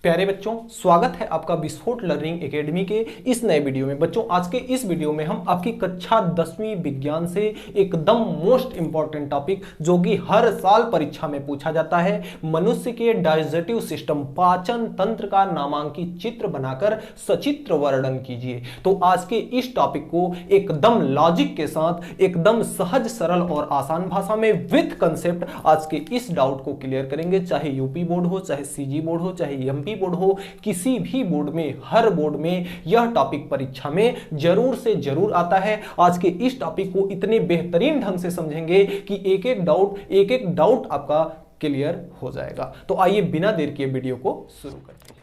प्यारे बच्चों, स्वागत है आपका विस्फोट लर्निंग एकेडमी के इस नए वीडियो में। बच्चों, आज के इस वीडियो में हम आपकी कक्षा 10वीं विज्ञान से एकदम मोस्ट इंपॉर्टेंट टॉपिक जो कि हर साल परीक्षा में पूछा जाता है, मनुष्य के डाइजेस्टिव सिस्टम पाचन तंत्र का नामांकित चित्र बनाकर सचित्र वर्णन कीजिए। तो आज के इस टॉपिक को एकदम लॉजिक के साथ, एकदम सहज सरल और आसान भाषा में विद कंसेप्ट आज के इस डाउट को क्लियर करेंगे। चाहे यूपी बोर्ड हो, चाहे सीजी बोर्ड हो, चाहे एमपी बोर्ड हो, किसी भी बोर्ड में, हर बोर्ड में यह टॉपिक परीक्षा में जरूर से जरूर आता है। आज के इस टॉपिक को इतने बेहतरीन ढंग से समझेंगे कि एक एक डाउट आपका क्लियर हो जाएगा। तो आइए बिना देर किए वीडियो को शुरू करते हैं।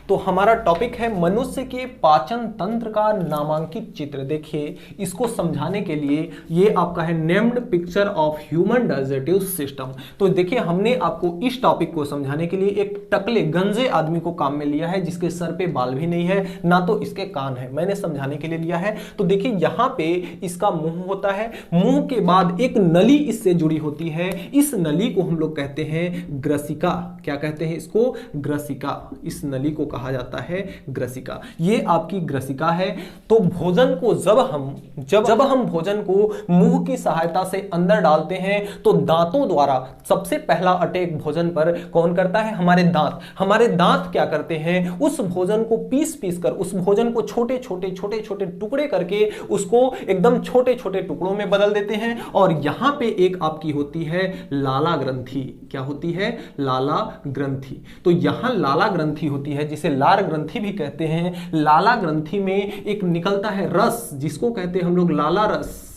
तो हमारा टॉपिक है मनुष्य के पाचन तंत्र का नामांकित चित्र। देखिए, इसको समझाने के लिए ये आपका है named picture of human digestive system. तो देखिए, हमने आपको इस टॉपिक को समझाने के लिए एक टकले गंजे आदमी को काम में लिया है, जिसके सर पे बाल भी नहीं है, ना तो इसके कान है। मैंने समझाने के लिए लिया है। तो देखिए, यहाँ पे इसका मुंह होता है, मुंह के बाद एक नली इससे जुड़ी होती है। इस नली को हम लोग कहते हैं ग्रसिका। क्या कहते हैं इसको? ग्रसिका। इस नली को कहा जाता है ग्रसिका। ये आपकी ग्रसिका है। तो भोजन को जब हम भोजन को मुंह की सहायता से अंदर डालते हैं तो दांतों द्वारा सबसे पहला अटैक भोजन पर कौन करता है? हमारे दांत। हमारे दांत क्या करते हैं? उस भोजन को पीस कर, उस भोजन को छोटे छोटे टुकड़े करके उसको एकदम छोटे छोटे टुकड़ों में बदल देते हैं। और यहां पे एक आपकी होती है लाला ग्रंथि। क्या होती है? लाला ग्रंथि। तो यहां लाला ग्रंथि होती है, जिसे लार ग्रंथि भी कहते हैं। लाला ग्रंथि में एक निकलता है रस, जिसको कहते हैं हम लोग लाला रस।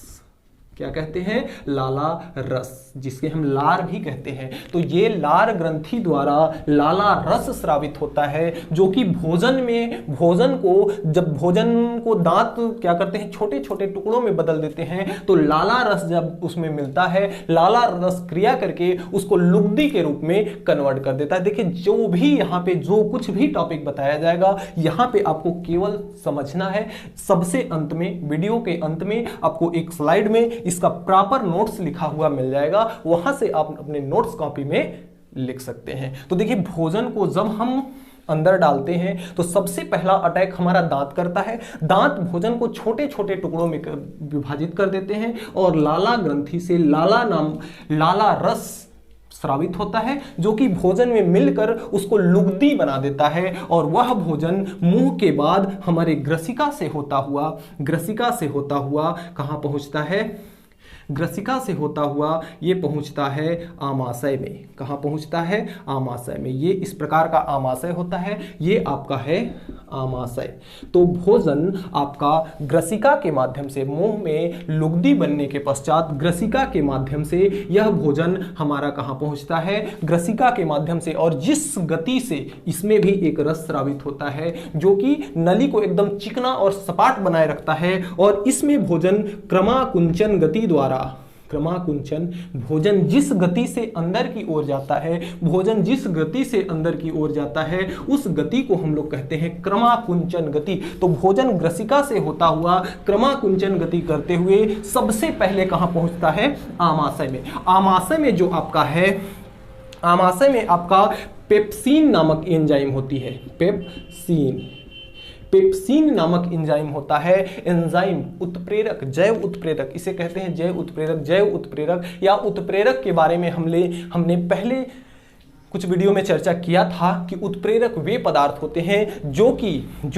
क्या कहते हैं? लाला रस, जिसके हम लार भी कहते हैं। तो ये लार ग्रंथि द्वारा लाला रस स्रावित होता है, जो कि भोजन को दांत क्या करते हैं? छोटे छोटे टुकड़ों में बदल देते हैं। तो लाला रस जब उसमें मिलता है, लाला रस क्रिया करके उसको लुगदी के रूप में कन्वर्ट कर देता है। देखिए, जो भी यहाँ पे जो कुछ भी टॉपिक बताया जाएगा, यहाँ पे आपको केवल समझना है। सबसे अंत में, वीडियो के अंत में आपको एक स्लाइड में इसका प्रॉपर नोट्स लिखा हुआ मिल जाएगा, वहां से आप अपने नोट्स कॉपी में लिख सकते हैं। तो देखिए, भोजन को जब हम अंदर डालते हैं तो सबसे पहला अटैक हमारा दांत करता है। दांत भोजन को छोटे छोटे टुकड़ों में विभाजित कर देते हैं और लाला ग्रंथि से लाला रस स्रावित होता है, जो कि भोजन में मिलकर उसको लुगदी बना देता है। और वह भोजन मुंह के बाद हमारे ग्रसिका से होता हुआ कहां पहुंचता है? ग्रसिका से होता हुआ ये पहुंचता है आमाशय में। कहां पहुंचता है? आमाशय में। ये इस प्रकार का आमाशय होता है, ये आपका है आमाशय। तो भोजन आपका ग्रसिका के माध्यम से, मुंह में लुगदी बनने के पश्चात ग्रसिका के माध्यम से यह भोजन हमारा कहां पहुंचता है? ग्रसिका के माध्यम से। और जिस गति से इसमें भी एक रस स्रावित होता है, जो कि नली को एकदम चिकना और सपाट बनाए रखता है। और इसमें भोजन क्रमाकुंचन गति द्वारा, भोजन जिस गति से अंदर की ओर जाता है, उस गति को हम लोग कहते हैं क्रमाकुंचन गति। तो भोजन ग्रसिका से होता हुआ क्रमाकुंचन गति करते हुए सबसे पहले कहां पहुंचता है? आमाशय में। आमाशय में जो आपका है, आमाशय में आपका पेप्सिन नामक एंजाइम होती है। पेप्सिन नामक एंजाइम होता है। एंजाइम उत्प्रेरक, जैव उत्प्रेरक, इसे कहते हैं जैव उत्प्रेरक या उत्प्रेरक के बारे में हमने पहले कुछ वीडियो में चर्चा किया था कि उत्प्रेरक वे पदार्थ होते हैं जो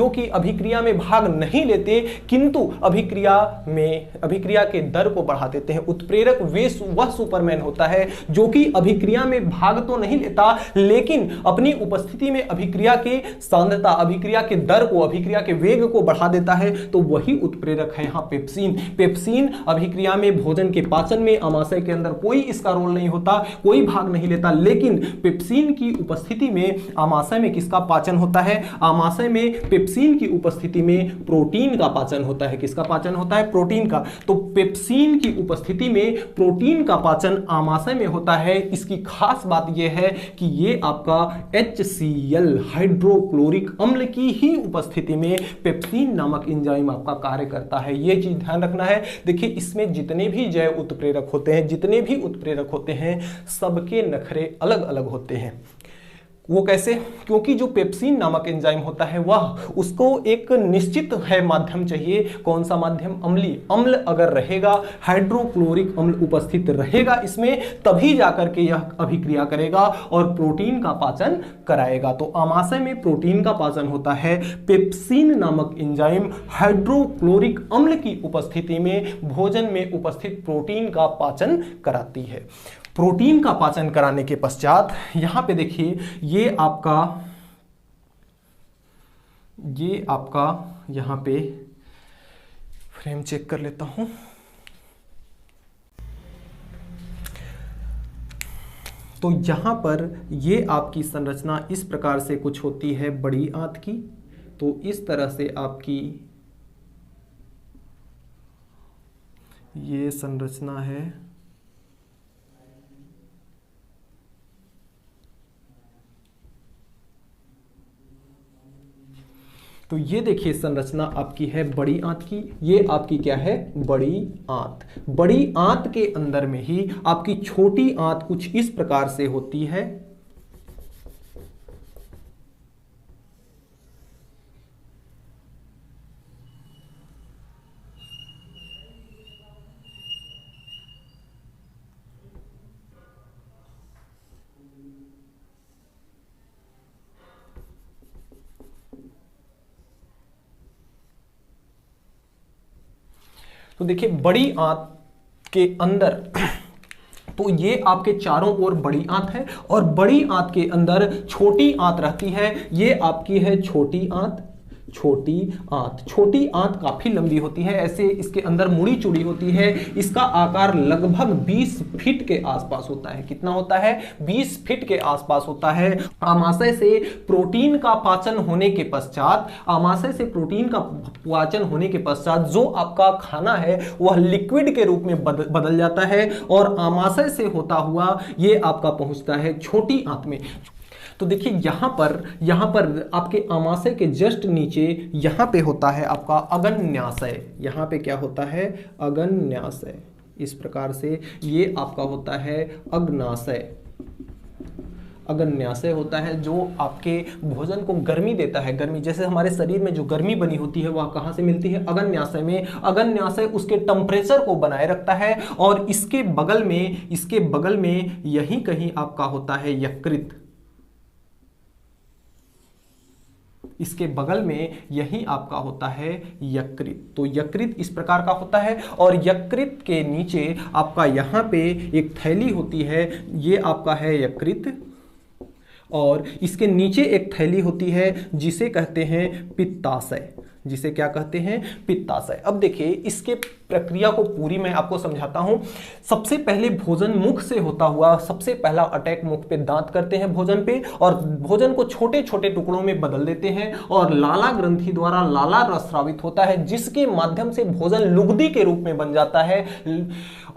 कि अभिक्रिया में भाग नहीं लेते, किंतु अभिक्रिया के दर को बढ़ा देते हैं। उत्प्रेरक वह सुपरमैन होता है जो कि अभिक्रिया में भाग तो नहीं लेता, लेकिन अपनी उपस्थिति में अभिक्रिया के सांद्रता, अभिक्रिया के दर को, अभिक्रिया के वेग को बढ़ा देता है। तो वही उत्प्रेरक है यहाँ पेप्सिन अभिक्रिया में, भोजन के पाचन में, आमाशय के अंदर कोई इसका रोल नहीं होता, कोई भाग नहीं लेता, लेकिन पेप्सिन की उपस्थिति में आमाशय में किसका पाचन होता है? आमाशय में पेप्सिन की उपस्थिति में प्रोटीन का पाचन होता है। किसका पाचन होता है? प्रोटीन का। तो पेप्सिन की उपस्थिति में प्रोटीन का पाचन आमाशय में होता है। इसकी खास बात यह है कि ये आपका HCl हाइड्रोक्लोरिक अम्ल की ही उपस्थिति में पेप्सिन नामक एंजाइम आपका कार्य करता है। ये चीज ध्यान रखना है। देखिए इसमें जितने भी जैव उत्प्रेरक होते हैं, जितने भी उत्प्रेरक होते हैं, सबके नखरे अलग अलग होते हैं। वो कैसे? क्योंकि जो पेप्सिन नामक एंजाइम होता है वह उसको एक निश्चित है माध्यम चाहिए। कौन सा माध्यम? अम्लीय। अम्ल अगर रहेगा, हाइड्रोक्लोरिक अम्ल उपस्थित रहेगा इसमें, तभी जाकर के यह अभिक्रिया करेगा और प्रोटीन का पाचन कराएगा। तो आमाशय में प्रोटीन का पाचन होता है। पेप्सिन नामक एंजाइम हाइड्रोक्लोरिक अम्ल की उपस्थिति में भोजन में उपस्थित प्रोटीन का पाचन कराती है। प्रोटीन का पाचन कराने के पश्चात यहां पे देखिए ये आपका यहां पे फ्रेम चेक कर लेता हूं। तो यहां पर ये आपकी संरचना इस प्रकार से कुछ होती है बड़ी आंत की। तो इस तरह से आपकी ये संरचना है। तो ये देखिए संरचना आपकी है बड़ी आंत की। ये आपकी क्या है? बड़ी आंत। बड़ी आंत के अंदर में ही आपकी छोटी आंत कुछ इस प्रकार से होती है। तो देखिए बड़ी आंत के अंदर तो ये आपके चारों ओर बड़ी आंत है और बड़ी आंत के अंदर छोटी आंत रहती है। ये आपकी है छोटी आंत। छोटी आंत काफी लंबी होती है, ऐसे इसके अंदर मुड़ी चुड़ी होती है। इसका आकार लगभग 20 फीट के आसपास होता है। कितना होता है? 20 फीट के आसपास होता है। आमाशय से प्रोटीन का पाचन होने के पश्चात जो आपका खाना है वह लिक्विड के रूप में बदल जाता है और आमाशय से होता हुआ ये आपका पहुंचता है छोटी आंत में। तो देखिए यहां पर आपके आमाशय के जस्ट नीचे यहां पे होता है आपका अगन्याशय। यहां पे क्या होता है? अगन्याशय। इस प्रकार से ये आपका होता है अग्नाशय। अगन्याशय होता है जो आपके भोजन को गर्मी देता है। गर्मी जैसे हमारे शरीर में जो गर्मी बनी होती है वह कहां से मिलती है? अगन्याशय में। अगन्याशय उसके टेम्परेचर को बनाए रखता है और इसके बगल में यहीं कहीं आपका होता है यकृत। इसके बगल में यही आपका होता है यकृत। तो यकृत इस प्रकार का होता है और यकृत के नीचे आपका यहाँ पे एक थैली होती है। ये आपका है यकृत और इसके नीचे एक थैली होती है जिसे कहते हैं पित्ताशय। जिसे क्या कहते हैं? पित्ताशय। अब देखिए इसके प्रक्रिया को पूरी मैं आपको समझाता हूं। सबसे पहले भोजन मुख से होता हुआ सबसे पहला अटैक मुख पे दांत करते हैं भोजन पे और भोजन को छोटे छोटे टुकड़ों में बदल देते हैं और लाला ग्रंथि द्वारा लाला रस स्रावित होता है जिसके माध्यम से भोजन लुगदी के रूप में बन जाता है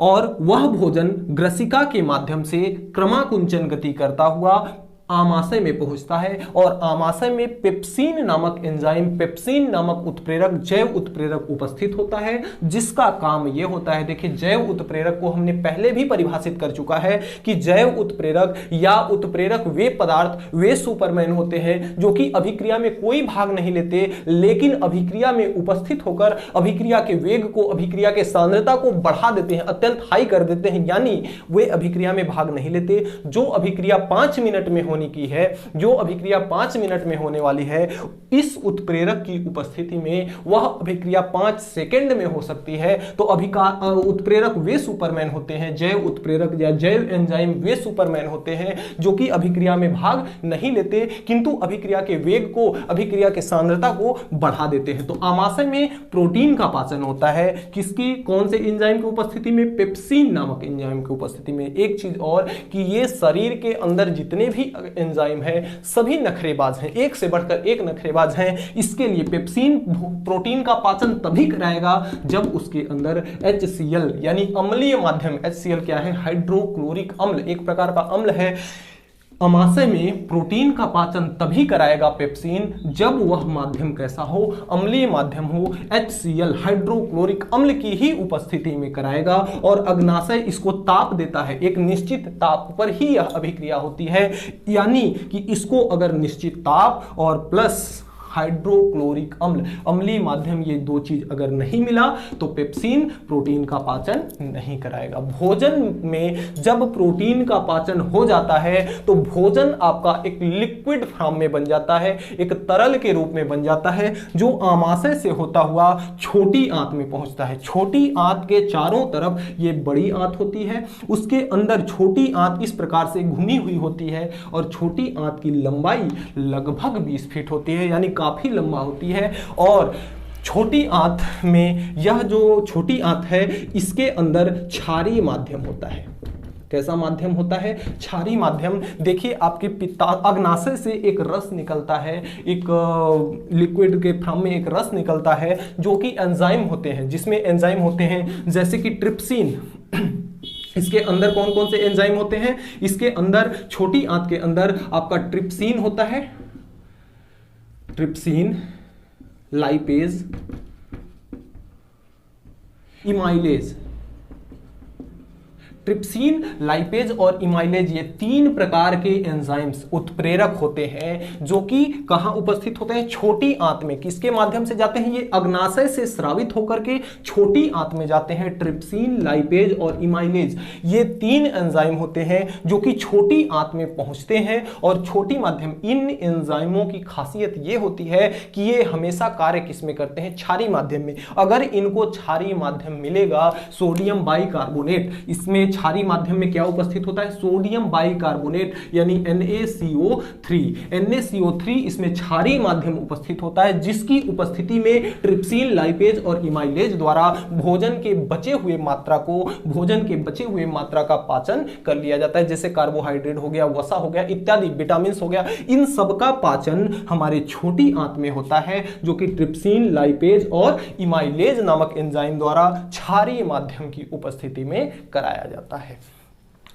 और वह भोजन ग्रसिका के माध्यम से क्रमाकुंचन गति करता हुआ आमाशय में पहुंचता है और आमाशय में पेप्सिन नामक एंजाइम, पेप्सिन नामक उत्प्रेरक, जैव उत्प्रेरक उपस्थित होता है जिसका काम यह होता है। देखिए जैव उत्प्रेरक को हमने पहले भी परिभाषित कर चुका है कि जैव उत्प्रेरक या उत्प्रेरक वे पदार्थ, वे सुपरमैन होते हैं जो कि अभिक्रिया में कोई भाग नहीं लेते लेकिन अभिक्रिया में उपस्थित होकर अभिक्रिया के वेग को, अभिक्रिया के सांद्रता को बढ़ा देते हैं, अत्यंत हाई कर देते हैं। यानी वे अभिक्रिया में भाग नहीं लेते। जो अभिक्रिया 5 मिनट में होने की है, जो अभिक्रिया 5 मिनट में होने वाली है, इस उत्प्रेरक की उपस्थिति में वह अभिक्रिया 5 सेकंड में हो सकती है। तो उत्प्रेरक वे सुपरमैन होते हैं, जैव उत्प्रेरक या जैव एंजाइम वे सुपरमैन होते हैं जो कि अभिक्रिया में भाग नहीं लेते, किंतु अभिक्रिया के वेग को, अभिक्रिया के सांद्रता को बढ़ा देते हैं। तो आमाशय में प्रोटीन का पाचन होता है, किसकी, कौन से एंजाइम की उपस्थिति में, पेप्सिन नामक एंजाइम की उपस्थिति में। एक चीज और कि ये शरीर के अंदर जितने भी एंजाइम है सभी नखरेबाज हैं, एक से बढ़कर एक नखरेबाज हैं। इसके लिए पेप्सिन प्रोटीन का पाचन तभी कराएगा जब उसके अंदर HCl यानी अम्लीय माध्यम, HCl क्या है, हाइड्रोक्लोरिक अम्ल, एक प्रकार का अम्ल है। अमाशय में प्रोटीन का पाचन तभी कराएगा पेप्सिन जब वह माध्यम कैसा हो, अम्लीय माध्यम हो, HCl हाइड्रोक्लोरिक अम्ल की ही उपस्थिति में कराएगा। और अग्नाशय इसको ताप देता है, एक निश्चित ताप पर ही यह अभिक्रिया होती है, यानी कि इसको अगर निश्चित ताप और प्लस हाइड्रोक्लोरिक अम्ल, अम्लीय माध्यम, ये दो चीज अगर नहीं मिला तो पेप्सिन प्रोटीन का पाचन नहीं कराएगा। भोजन में जब प्रोटीन का पाचन हो जाता है तो भोजन आपका एक लिक्विड फॉर्म में बन जाता है, एक तरल के रूप में बन जाता है, जो आमाशय से होता हुआ छोटी आंत में पहुंचता है। छोटी आंत के चारों तरफ ये बड़ी आंत होती है, उसके अंदर छोटी आंत इस प्रकार से घुमी हुई होती है और छोटी आंत की लंबाई लगभग 20 फीट होती है, यानी काफी लंबा होती है। और छोटी आंत में यह जो छोटी आंत है इसके अंदर क्षारीय माध्यम होता है। कैसा माध्यम होता है, क्षारीय माध्यम। देखिए आपके अग्नाशय से एक रस निकलता है, एक लिक्विड के फॉर्म में एक रस निकलता है जो कि एंजाइम होते हैं, जिसमें एंजाइम होते हैं जैसे कि ट्रिप्सिन। इसके अंदर कौन कौन से एंजाइम होते हैं, इसके अंदर छोटी आंत के अंदर आपका ट्रिप्सिन होता है, ट्रिप्सिन, लाइपेज, इमाइलेज। ट्रिप्सिन, लाइपेज और इमाइलेज ये 3 प्रकार के एंजाइम्स उत्प्रेरक होते हैं जो कि कहां उपस्थित होते हैं, छोटी आंत में। किसके माध्यम से जाते हैं, ये अग्नाशय से स्रावित होकर के छोटी आंत में जाते हैं। ट्रिप्सिन, लाइपेज और इमाइलेज ये 3 एंजाइम होते हैं जो कि छोटी आंत में पहुंचते हैं और छोटी माध्यम। इन एंजाइमों की खासियत ये होती है कि ये हमेशा कार्य किसमें करते हैं, क्षारीय माध्यम में। अगर इनको क्षारीय माध्यम मिलेगा, सोडियम बाइकार्बोनेट, इसमें क्षारीय माध्यम में क्या उपस्थित होता है, सोडियम बाइकार्बोनेट यानी NaCO3। NaCO3 इसमें क्षारीय माध्यम उपस्थित होता है, जिसकी उपस्थिति में ट्रिप्सिन, लाइपेज और इमाइलेज द्वारा भोजन के बचे हुए मात्रा को, भोजन के बचे हुए मात्रा का पाचन कर लिया जाता है। जैसे कार्बोहाइड्रेट हो गया, वसा हो गया इत्यादि, विटामिन हो गया, इन सब का पाचन हमारे छोटी आंत में होता है, जो कि ट्रिप्सिन, लाइपेज और इमाइलेज नामक एंजाइम द्वारा क्षारीय माध्यम की उपस्थिति में कराया जाता है।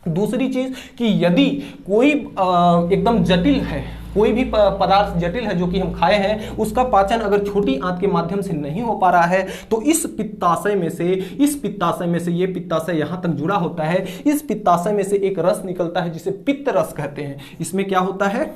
दूसरी चीज कि यदि कोई एकदम जटिल है, कोई भी पदार्थ जटिल है जो कि हम खाए हैं, उसका पाचन अगर छोटी आंत के माध्यम से नहीं हो पा रहा है तो इस पित्ताशय में से ये पित्ताशय यहां तक जुड़ा होता है, इस पित्ताशय में से एक रस निकलता है जिसे पित्त रस कहते हैं। इसमें क्या होता है,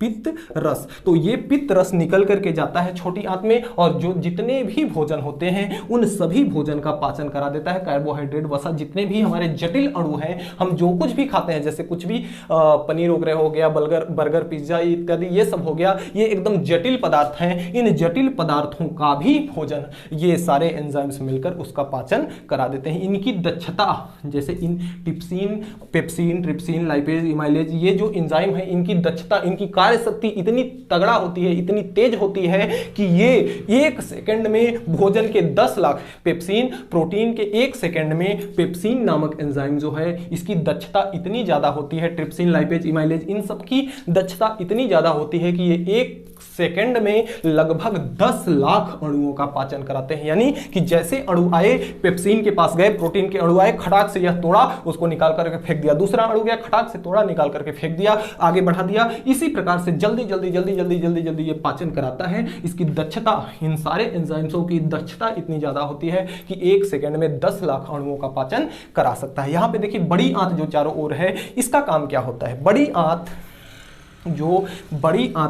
पित्त रस। तो ये पित्त रस निकल करके जाता है छोटी आंत में और जो जितने भी भोजन होते हैं उन सभी भोजन का पाचन करा देता है। कार्बोहाइड्रेट, वसा, जितने भी हमारे जटिल अणु हैं, हम जो कुछ भी खाते हैं, जैसे कुछ भी पनीर वगैरह हो गया, बर्गर, पिज्जा इत्यादि, ये सब हो गया, ये एकदम जटिल पदार्थ हैं। इन जटिल पदार्थों का भी भोजन ये सारे एंजाइम्स मिलकर उसका पाचन करा देते हैं। इनकी दक्षता, जैसे इन पेप्सिन, ट्रिप्सिन, लाइपेज, इमाइलेज, ये जो एंजाइम है, इनकी दक्षता, इनकी कार्य शक्ति इतनी तगड़ा होती है, इतनी तेज होती है कि ये 1 सेकंड में भोजन के 10 लाख पेप्सिन, प्रोटीन के 1 सेकंड में पेप्सिन नामक एंजाइम जो है, इसकी दक्षता इतनी ज्यादा होती है, ट्रिप्सिन, लाइपेज, इमाइलेज, इन सब की दक्षता इतनी ज्यादा होती है कि ये 1 सेकंड में लगभग 10 लाख अणुओं का पाचन कराते हैं। यानी कि जैसे अणु आए, पेप्सिन के पास गए, प्रोटीन के अणु आए, खटाक से यह तोड़ा, उसको निकाल करके फेंक दिया, दूसरा अणु गया, खटाक से तोड़ा, निकाल करके फेंक दिया, आगे बढ़ा दिया। इसी प्रकार से जल्दी जल्दी ये पाचन कराता है। इसकी दक्षता, इन सारे एंजाइम्सों की दक्षता इतनी ज्यादा होती है कि 1 सेकंड में 10 लाख अणुओं का पाचन करा सकता है। यहां पे देखिए बड़ी आंत जो चारों ओर है, इसका काम क्या होता है, बड़ी आंत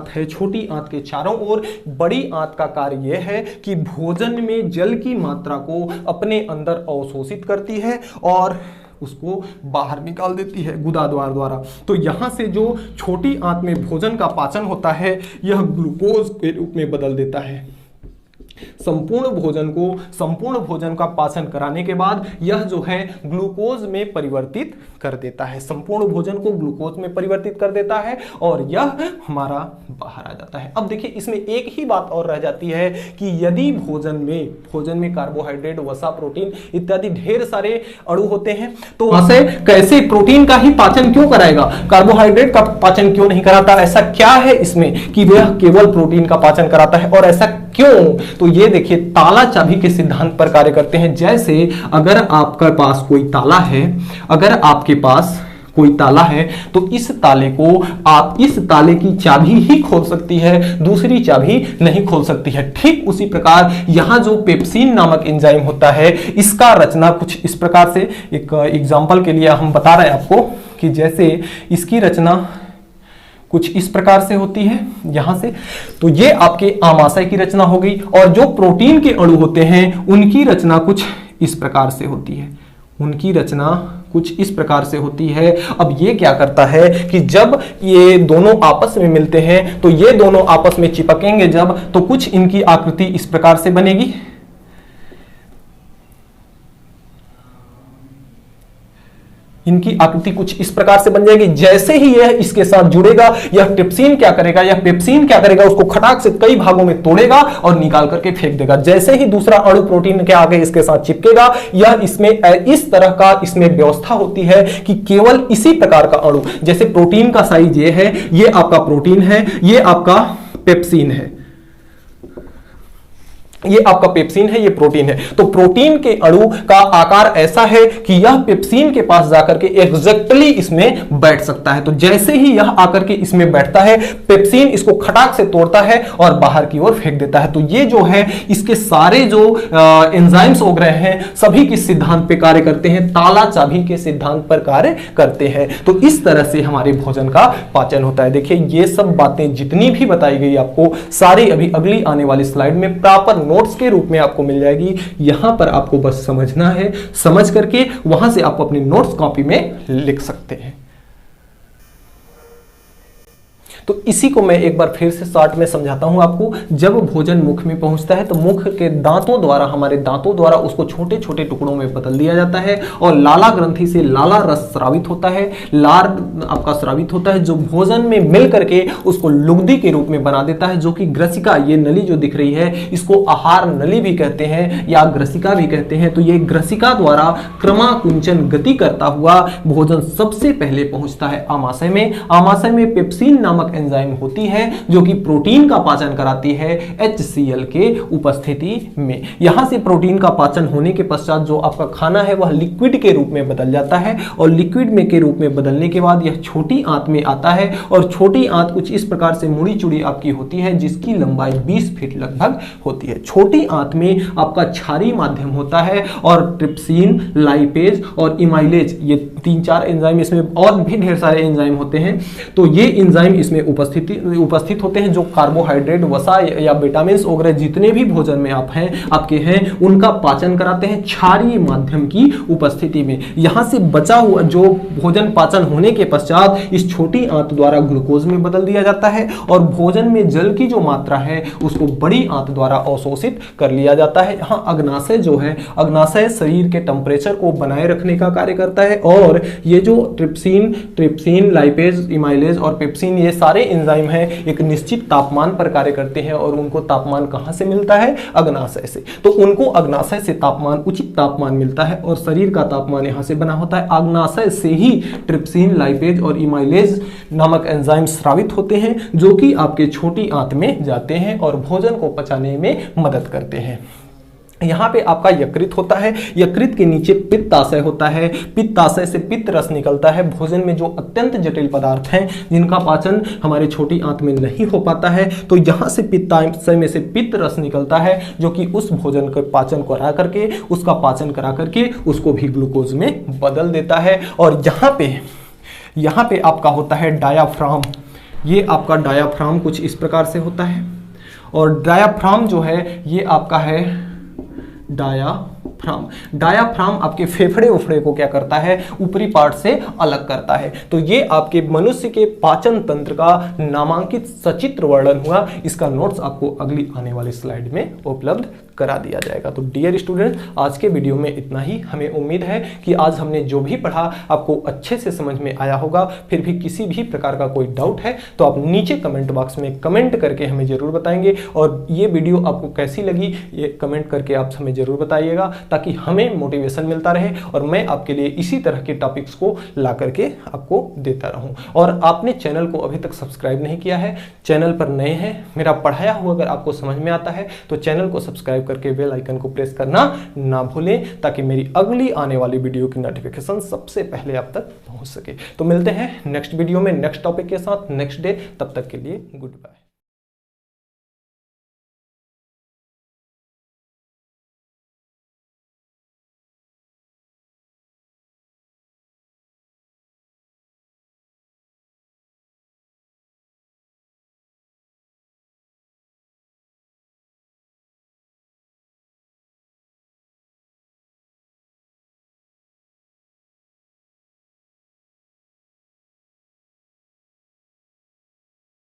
है, छोटी आंत के चारों ओर बड़ी आंत का कार्य यह है कि भोजन में जल की मात्रा को अपने अंदर अवशोषित करती है और उसको बाहर निकाल देती है गुदाद्वार द्वारा। तो यहाँ से जो छोटी आंत में भोजन का पाचन होता है यह ग्लूकोज के रूप में बदल देता है। संपूर्ण भोजन का पाचन कराने के बाद यह जो है ग्लूकोज में परिवर्तित कर देता है, संपूर्ण भोजन को ग्लूकोज में परिवर्तित कर देता है और यह हमारा बाहर आ जाता है। अब देखिए इसमें एक ही बात और रह जाती है कि यदि भोजन में कार्बोहाइड्रेट, वसा, प्रोटीन इत्यादि ढेर सारे अणु होते हैं तो वहां से कैसे प्रोटीन का ही पाचन क्यों कराएगा, कार्बोहाइड्रेट का पाचन क्यों नहीं कराता? ऐसा क्या है इसमें कि वह केवल प्रोटीन का पाचन कराता है और ऐसा क्यों? तो ये देखिए ताला चाबी के सिद्धांत पर कार्य करते हैं। जैसे अगर आपके पास कोई ताला है, अगर आपके पास कोई ताला है तो इस ताले को आप इस ताले की चाबी ही खोल सकती है, दूसरी चाबी नहीं खोल सकती है। ठीक उसी प्रकार यहां जो पेप्सिन नामक एंजाइम होता है इसका रचना कुछ इस प्रकार से, एक एग्जांपल के लिए हम बता रहे हैं आपको कि जैसे इसकी रचना कुछ इस प्रकार से होती है यहां से, तो ये आपके आमाशय की रचना हो गई और जो प्रोटीन के अणु होते हैं उनकी रचना कुछ इस प्रकार से होती है, उनकी रचना कुछ इस प्रकार से होती है। अब ये क्या करता है कि जब ये दोनों आपस में मिलते हैं तो ये दोनों आपस में चिपकेंगे जब, तो कुछ इनकी आकृति इस प्रकार से बनेगी, इनकी आकृति कुछ इस प्रकार से बन जाएगी। जैसे ही यह इसके साथ जुड़ेगा यह ट्रिप्सिन क्या करेगा, यह पेप्सिन क्या करेगा, उसको खटाक से कई भागों में तोड़ेगा और निकाल करके फेंक देगा। जैसे ही दूसरा अणु प्रोटीन के आगे इसके साथ चिपकेगा यह इसमें इस तरह का इसमें व्यवस्था होती है कि केवल इसी प्रकार का अणु, जैसे प्रोटीन का साइज ये है, ये आपका प्रोटीन है, ये आपका पेप्सिन है, ये आपका पेप्सिन है, ये प्रोटीन है। तो प्रोटीन के अणु का आकार ऐसा है कि यह पेप्सिन के पास जाकर के एग्जैक्टली इसमें बैठ सकता है। तो जैसे ही यह आकर के इसमें बैठता है पेप्सिन इसको खटाक से तोड़ता है और बाहर की ओर फेंक देता है। तो ये जो है इसके सारे जो एंजाइम्स हो गए हैं सभी किस सिद्धांत पे कार्य करते हैं, ताला चाबी के सिद्धांत पर कार्य करते हैं। तो इस तरह से हमारे भोजन का पाचन होता है। देखिए ये सब बातें जितनी भी बताई गई आपको सारी अभी अगली आने वाली स्लाइड में प्रॉपर नोट्स के रूप में आपको मिल जाएगी। यहां पर आपको बस समझना है, समझ करके वहां से आप अपनी नोट्स कॉपी में लिख सकते हैं। तो इसी को मैं एक बार फिर से शॉर्ट में समझाता हूं आपको। जब भोजन मुख में पहुंचता है तो मुख के दांतों द्वारा, हमारे दांतों द्वारा उसको छोटे छोटे टुकड़ों में बदल दिया जाता है और लाला ग्रंथि से लाला रस स्रावित होता है, लार आपका स्रावित होता है जो भोजन में मिल करके उसको लुगदी के रूप में बना देता है, जो कि ग्रसिका, ये नली जो दिख रही है इसको आहार नली भी कहते हैं या ग्रसिका भी कहते हैं। तो ये ग्रसिका द्वारा क्रमाकुंचन गति करता हुआ भोजन सबसे पहले पहुंचता है आमाशय में। आमाशय में पेप्सिन नामक एंजाइम होती है जो कि प्रोटीन का पाचन कराती है HCl के उपस्थिति में। यहां से प्रोटीन का पाचन होने के पश्चात जो आपका खाना है वह लिक्विड के रूप में बदल जाता है और लिक्विड में के रूप में बदलने के बाद यह छोटी आंत में आता है और छोटी आंत कुछ इस प्रकार से मुड़ी चुड़ी आपकी होती है जिसकी लंबाई 20 फीट लगभग होती है। छोटी आंत में आपका क्षारीय माध्यम होता है और ट्रिप्सिन, लाइपेज और इमाइलेज, ये 3-4 एंजाइम, इसमें और भी ढेर सारे एंजाइम होते हैं। तो ये एंजाइम इसमें उपस्थित होते हैं जो कार्बोहाइड्रेट, वसा या विटामिन वगैरह जितने भी भोजन में आपके हैं उनका पाचन कराते हैं क्षारीय माध्यम की उपस्थिति में। यहां से बचा हुआ जो भोजन पाचन होने के पश्चात इस छोटी आंत द्वारा ग्लूकोज में बदल दिया जाता है और भोजन में जल की जो मात्रा है उसको बड़ी आंत द्वारा अवशोषित कर लिया जाता है। यहाँ अग्नाशय जो है, अग्नाशय शरीर के टेम्परेचर को बनाए रखने का कार्य करता है और ये जो ट्रिप्सिन, लाइपेज, इमाइलेज और पेप्सिन, ये सारे एंजाइम हैं एक निश्चित तापमान पर कार्य करते हैं और उनको तापमान कहां से मिलता है, अग्नाशय से। तो उनको अग्नाशय से तापमान, उचित तापमान मिलता है और शरीर का तापमान यहां से बना होता है। अग्नाशय से ही ट्रिप्सिन, लाइपेज और इमाइलेज नामक एंजाइम स्रावित होते हैं जो कि आपके छोटी आंत में जाते हैं और भोजन को पचाने में मदद करते हैं। यहाँ पे आपका यकृत होता है, यकृत के नीचे पित्ताशय होता है, पित्ताशय से पित्त रस निकलता है। भोजन में जो अत्यंत जटिल पदार्थ हैं जिनका पाचन हमारे छोटी आंत में नहीं हो पाता है तो यहाँ से पित्ताशय में से पित्त रस निकलता है जो कि उस भोजन का पाचन करा करके, उसका पाचन करा करके उसको भी ग्लूकोज में बदल देता है। और यहाँ पे आपका होता है डायाफ्राम। ये आपका डायाफ्राम कुछ इस प्रकार से होता है और डायाफ्राम जो है ये आपका है डायाफ्राम। डायाफ्राम। डायाफ्राम आपके फेफड़े उफड़े को क्या करता है, ऊपरी पार्ट से अलग करता है। तो ये आपके मनुष्य के पाचन तंत्र का नामांकित सचित्र वर्णन हुआ। इसका नोट्स आपको अगली आने वाली स्लाइड में उपलब्ध करा दिया जाएगा। तो डियर स्टूडेंट, आज के वीडियो में इतना ही। हमें उम्मीद है कि आज हमने जो भी पढ़ा आपको अच्छे से समझ में आया होगा। फिर भी किसी भी प्रकार का कोई डाउट है तो आप नीचे कमेंट बॉक्स में कमेंट करके हमें जरूर बताएंगे, और ये वीडियो आपको कैसी लगी ये कमेंट करके आप हमें जरूर बताइएगा, ताकि हमें मोटिवेशन मिलता रहे और मैं आपके लिए इसी तरह के टॉपिक्स को ला करके आपको देता रहूं। और आपने चैनल को अभी तक सब्सक्राइब नहीं किया है, चैनल पर नए हैं, मेरा पढ़ाया हुआ अगर आपको समझ में आता है तो चैनल को सब्सक्राइब करके बेल आइकन को प्रेस करना ना भूलें, ताकि मेरी अगली आने वाली वीडियो की नोटिफिकेशन सबसे पहले आप तक पहुंच सके। तो मिलते हैं नेक्स्ट वीडियो में नेक्स्ट टॉपिक के साथ नेक्स्ट डे। तब तक के लिए गुड बाय।